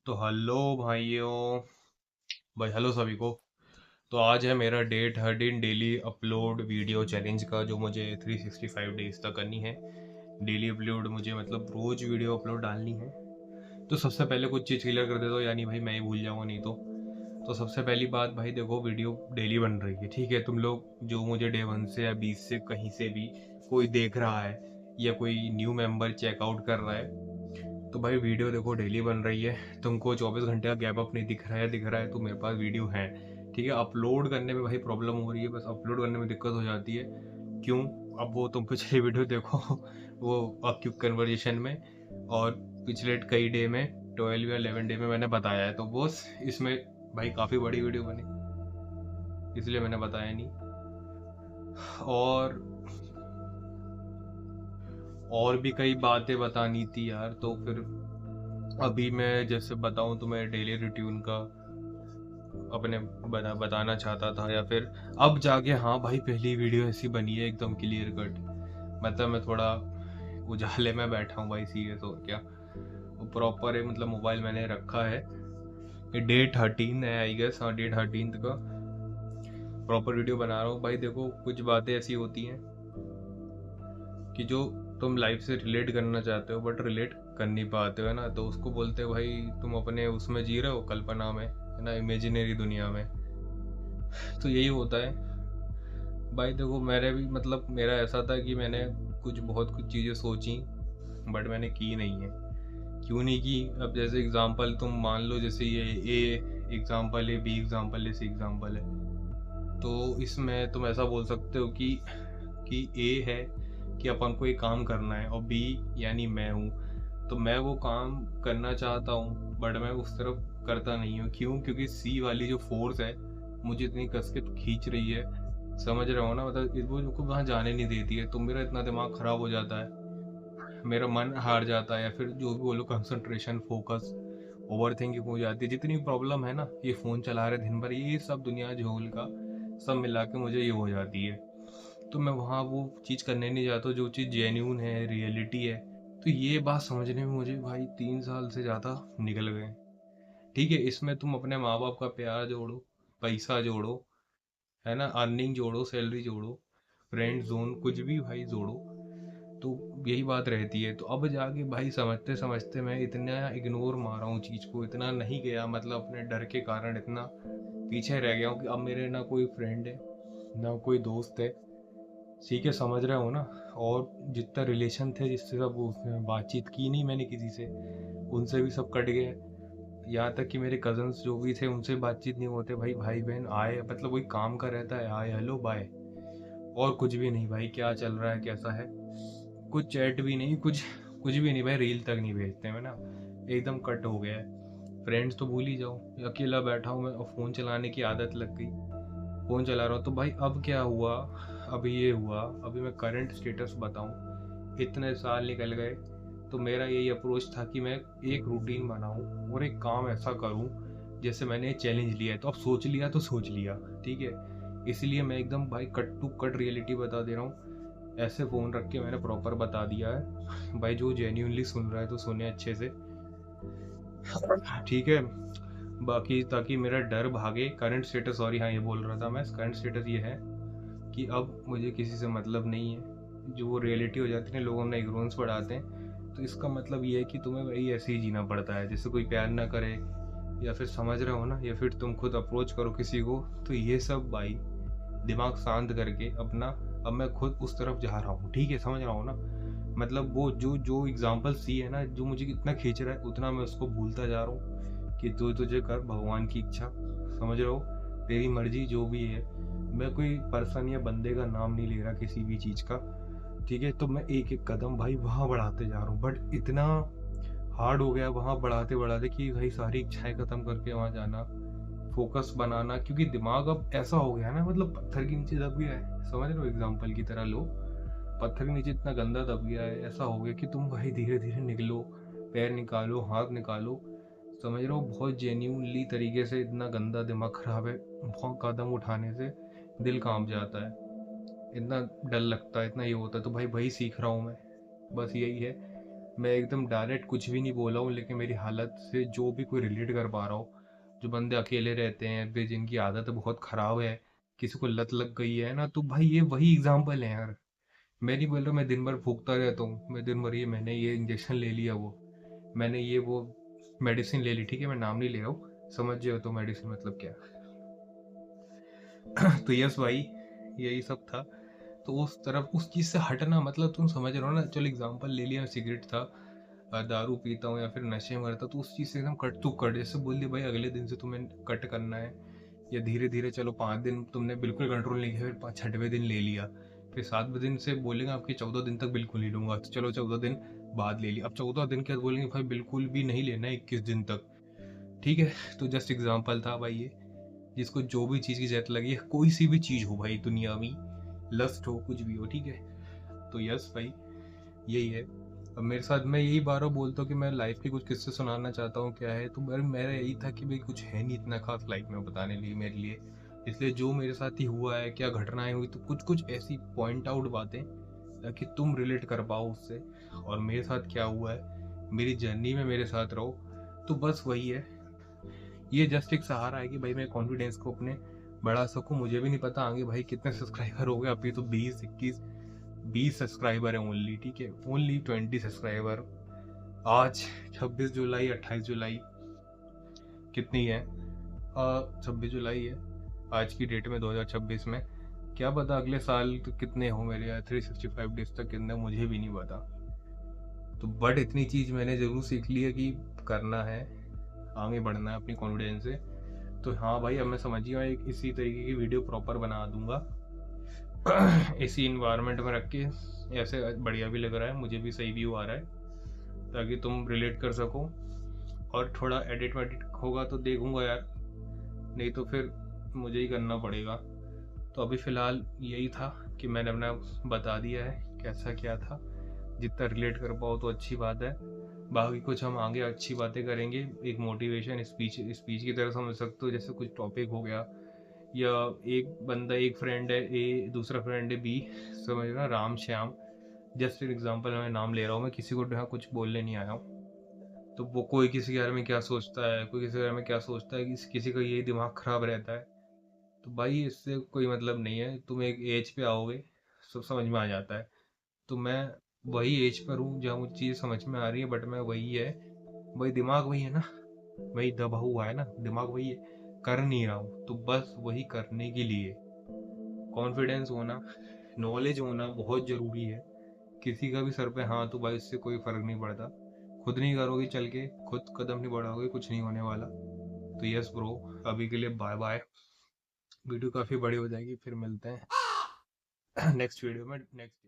तो हेलो भाइयों। भाई हेलो सभी को। तो आज है मेरा day 13 daily upload video challenge का, जो मुझे 365 डेज तक करनी है। डेली अपलोड मुझे मतलब रोज वीडियो अपलोड डालनी है। तो सबसे पहले कुछ चीज़ क्लियर कर देता हूँ, यानी भाई मैं ही भूल जाऊँगा नहीं तो सबसे पहली बात भाई देखो, वीडियो डेली बन रही है, ठीक है। तुम लोग जो मुझे डे 1 से या 20 से कहीं से भी कोई देख रहा है या कोई न्यू मेंबर चेकआउट कर रहा है, तो भाई वीडियो देखो डेली बन रही है। तुमको 24 घंटे का गैप अप नहीं दिख रहा है तो मेरे पास वीडियो है, ठीक है। अपलोड करने में भाई प्रॉब्लम हो रही है, बस अपलोड करने में दिक्कत हो जाती है। क्यों? अब वो तुम पिछले वीडियो देखो वो क्यूब कन्वर्जेशन में, और पिछले कई डे में 12 या 11 डे में मैंने बताया है, तो बस इसमें भाई काफ़ी बड़ी वीडियो बनी, इसलिए मैंने बताया नहीं। और और भी कई बातें बतानी थी यार, तो फिर अभी मैं जैसे बताऊं तो मैं डेली रूटीन का अपने बताना चाहता था, या फिर अब जाके हाँ भाई पहली वीडियो ऐसी बनी है एकदम क्लियर कट। मतलब मैं थोड़ा उजाले में बैठा हूँ भाई, सीरियस हो क्या। वो प्रॉपर है, मतलब मोबाइल मैंने रखा है, ये डे 13 है आई गेस, हाँ डे 13 का प्रॉपर वीडियो बना रहा हूँ। भाई देखो कुछ बातें ऐसी होती हैं कि जो तुम लाइफ से रिलेट करना चाहते हो बट रिलेट कर नहीं पाते हो ना, तो उसको बोलते हो भाई तुम अपने उसमें जी रहे हो, कल्पना में, है ना, इमेजिनरी दुनिया में। तो यही होता है भाई। देखो मेरे भी मतलब मेरा ऐसा था कि मैंने बहुत कुछ चीज़ें सोची बट मैंने की नहीं है। क्यों नहीं की? अब जैसे एग्जांपल तुम मान लो, जैसे ये ए एग्जांपल है, बी एग्जांपल है, सी एग्जांपल है। तो इसमें तुम ऐसा बोल सकते हो कि ए है कि अपन को एक काम करना है, और बी यानी मैं हूँ। तो मैं वो काम करना चाहता हूँ बट मैं उस तरफ करता नहीं हूँ। क्यों? क्योंकि सी वाली जो फोर्स है मुझे इतनी कस के खींच रही है, समझ रहे हो ना, मतलब वो मुझको वहाँ जाने नहीं देती है। तो मेरा इतना दिमाग खराब हो जाता है, मेरा मन हार जाता है, या फिर जो भी बोलो कंसंट्रेशन, फोकस, ओवर थिंकिंग हो जाती है। जितनी प्रॉब्लम है ना, ये फ़ोन चला रहे दिन भर, ये सब दुनिया झोल का सब मिला के मुझे ये हो जाती है। तो मैं वहाँ वो चीज़ करने नहीं जाता जो चीज़ जेन्यून है, रियलिटी है। तो ये बात समझने में मुझे भाई 3 साल से ज़्यादा निकल गए, ठीक है। इसमें तुम अपने माँ बाप का प्यार जोड़ो, पैसा जोड़ो, है ना, अर्निंग जोड़ो, सैलरी जोड़ो, फ्रेंड जोन, कुछ भी भाई जोड़ो, तो यही बात रहती है। तो अब जाके भाई समझते समझते मैं इतना इग्नोर मारा हूँ चीज़ को, इतना नहीं गया, मतलब अपने डर के कारण इतना पीछे रह गया हूँ कि अब मेरे ना कोई फ्रेंड है ना कोई दोस्त है, ठीक है, समझ रहे हो ना। और जितना रिलेशन थे जिससे सब उसने बातचीत की नहीं मैंने किसी से, उनसे भी सब कट गए। यहाँ तक कि मेरे कजन्स जो भी थे उनसे बातचीत नहीं होते भाई, भाई बहन आए मतलब वही काम का रहता है, आए हेलो बाय, और कुछ भी नहीं भाई, क्या चल रहा है कैसा है, कुछ चैट भी नहीं, कुछ भी नहीं भाई, रील तक नहीं भेजते हैं ना, एकदम कट हो गया है। फ्रेंड्स तो भूल ही जाओ, अकेला बैठा हूँ मैं और फ़ोन चलाने की आदत लग गई, फ़ोन चला रहा हूँ। तो भाई अब क्या हुआ, अभी ये हुआ, अभी मैं करंट स्टेटस बताऊँ, इतने साल निकल गए। तो मेरा यही अप्रोच था कि मैं एक रूटीन बनाऊँ और एक काम ऐसा करूँ, जैसे मैंने चैलेंज लिया है तो अब सोच लिया तो सोच लिया, ठीक है। इसलिए मैं एकदम भाई कट टू कट रियलिटी बता दे रहा हूँ, ऐसे फ़ोन रख के मैंने प्रॉपर बता दिया है भाई। जो जेन्यूनली सुन रहा है तो सुने अच्छे से, ठीक है। बाकी ताकि मेरा डर भागे, करंट स्टेटस, सॉरी हाँ ये बोल रहा था मैं, करंट स्टेटस ये है कि अब मुझे किसी से मतलब नहीं है। जो वो रियलिटी हो जाती है ना, लोग अपना इग्नोरेंस बढ़ाते हैं, तो इसका मतलब ये है कि तुम्हें वही ऐसे ही जीना पड़ता है, जैसे कोई प्यार ना करे, या फिर समझ रहे हो ना, या फिर तुम खुद अप्रोच करो किसी को। तो ये सब भाई दिमाग शांत करके अपना, अब मैं खुद उस तरफ जा रहा हूँ, ठीक है, समझ रहा हूँ ना। मतलब वो जो जो एग्जाम्पल सी है ना, जो मुझे कितना खींच रहा है उतना मैं उसको भूलता जा रहा हूँ कि तू तुझे कर भगवान की इच्छा, समझ रहे हो, तेरी मर्जी जो भी है। मैं कोई पर्सन या बंदे का नाम नहीं ले रहा किसी भी चीज़ का, ठीक है। तो मैं एक एक कदम भाई वहाँ बढ़ाते जा रहा हूँ, बट इतना हार्ड हो गया वहाँ बढ़ाते बढ़ाते कि भाई सारी इच्छाएं ख़त्म करके वहाँ जाना, फोकस बनाना, क्योंकि दिमाग अब ऐसा हो गया है ना, मतलब पत्थर के नीचे दब गया है, समझ रहे हो, एग्जाम्पल की तरह लो, पत्थर के नीचे इतना गंदा दब गया है, ऐसा हो गया कि तुम भाई धीरे धीरे निकलो, पैर निकालो, हाथ निकालो, समझ रहे हो, बहुत जेन्यूनली तरीके से। इतना गंदा दिमाग खराब है, बहुत कदम उठाने से दिल कांप जाता है, इतना डर लगता है, इतना ये होता है। तो भाई वही सीख रहा हूँ मैं, बस यही है। मैं एकदम डायरेक्ट कुछ भी नहीं बोला हूँ, लेकिन मेरी हालत से जो भी कोई रिलेट कर पा रहा हो, जो बंदे अकेले रहते हैं फिर जिनकी आदत बहुत ख़राब है, किसी को लत लग गई है ना, तो भाई ये वही एग्जाम्पल है यार। मैं नहीं बोल रहा मैं दिन भर फूकता रहता हूँ, मैं दिन भर ये मैंने ये इंजेक्शन ले लिया, वो मैंने ये वो मेडिसिन ले ली, ठीक है मैं नाम नहीं ले रहा हूँ, समझ जाओ तो मेडिसिन मतलब क्या। तो यस भाई, यही सब था। तो उस तरफ उस चीज़ से हटना, मतलब तुम समझ रहे हो ना, चलो एग्जांपल ले लिया, सिगरेट था, दारू पीता हूँ या फिर नशे में रहता, तो उस चीज़ से एकदम कट टू कट, जैसे बोल दिया भाई अगले दिन से तुम्हें कट करना है, या धीरे धीरे चलो 5 दिन तुमने बिल्कुल कंट्रोल नहीं किया, फिर 6वें दिन ले लिया, फिर 7वें दिन से बोलेंगे आपके 14 दिन तक बिल्कुल नहीं लूंगा, तो चलो 14 दिन बाद ले लिया, अब 14 दिन के बाद बोलेंगे भाई बिल्कुल भी नहीं लेना है 21 दिन तक, ठीक है। तो जस्ट एग्जाम्पल था भाई ये, जिसको जो भी चीज़ की जरूरत लगी है, कोई सी भी चीज़ हो भाई दुनिया में, लस्ट हो कुछ भी हो, ठीक है। तो यस भाई, यही है। अब मेरे साथ मैं यही बार बार बोलता हूँ कि मैं लाइफ के कुछ किस्से सुनाना चाहता हूँ, क्या है तो मेरा यही था कि भाई कुछ है नहीं इतना खास लाइफ में बताने लिए मेरे लिए, इसलिए जो मेरे साथ ही हुआ है, क्या घटनाएं हुई, तो कुछ कुछ ऐसी पॉइंट आउट बातें ताकि तुम रिलेट कर पाओ उससे, और मेरे साथ क्या हुआ है, मेरी जर्नी में मेरे साथ रहो। तो बस वही है, ये जस्ट एक सहारा है कि भाई मैं कॉन्फिडेंस को अपने बढ़ा सकूं। मुझे भी नहीं पता आगे भाई कितने सब्सक्राइबर हो गए, अभी तो 20 21 20 सब्सक्राइबर है ओनली, ठीक है, ओनली 20 सब्सक्राइबर। आज 26 जुलाई, 28 जुलाई कितनी है, 26 जुलाई है आज की डेट में 2026 में। क्या पता अगले साल तो कितने हो मेरे, 365 डेज तक कितने, मुझे भी नहीं पता। तो बट इतनी चीज़ मैंने ज़रूर सीख ली है कि करना है, आगे बढ़ना है अपनी कॉन्फिडेंस से। तो हाँ भाई, अब मैं समझ गया, एक इसी तरीके की वीडियो प्रॉपर बना दूंगा इसी इन्वायरमेंट में रख के, ऐसे बढ़िया भी लग रहा है, मुझे भी सही व्यू आ रहा है, ताकि तुम रिलेट कर सको। और थोड़ा एडिट वेडिट होगा तो देखूंगा यार, नहीं तो फिर मुझे ही करना पड़ेगा। तो अभी फ़िलहाल यही था कि मैंने अपना बता दिया है कैसा क्या था, जितना रिलेट कर पाओ तो अच्छी बात है। बाकी कुछ हम आगे अच्छी बातें करेंगे, एक मोटिवेशन स्पीच स्पीच की तरह समझ सकते हो, जैसे कुछ टॉपिक हो गया, या एक बंदा, एक फ्रेंड है ए, दूसरा फ्रेंड है बी, समझ रहा, राम श्याम, जस्ट एक एग्जांपल मैं नाम ले रहा हूँ, मैं किसी को यहाँ कुछ बोलने नहीं आया हूँ। तो वो कोई किसी के बारे में क्या सोचता है, कोई किसी के बारे में क्या सोचता है, किसी का ये दिमाग खराब रहता है, तो भाई इससे कोई मतलब नहीं है, तुम एक एज पे आओगे सब समझ में आ जाता है। तो मैं वही एज पर हूँ जहाँ मुझे चीज़ समझ में आ रही है, बट मैं वही है, वही दिमाग वही है ना, वही दबा हुआ है ना दिमाग, वही है, कर नहीं रहा हूँ, तो बस वही करने के लिए कॉन्फिडेंस होना, नॉलेज होना बहुत ज़रूरी है। किसी का भी सर पे हाथ तो भाई इससे कोई फ़र्क नहीं पड़ता, खुद नहीं करोगे चल के, खुद कदम नहीं बढ़ाओगे, कुछ नहीं होने वाला। तो यस ब्रो, अभी के लिए बाय बाय, वीडियो काफ़ी बड़ी हो जाएगी, फिर मिलते हैं नेक्स्ट वीडियो में नेक्स्ट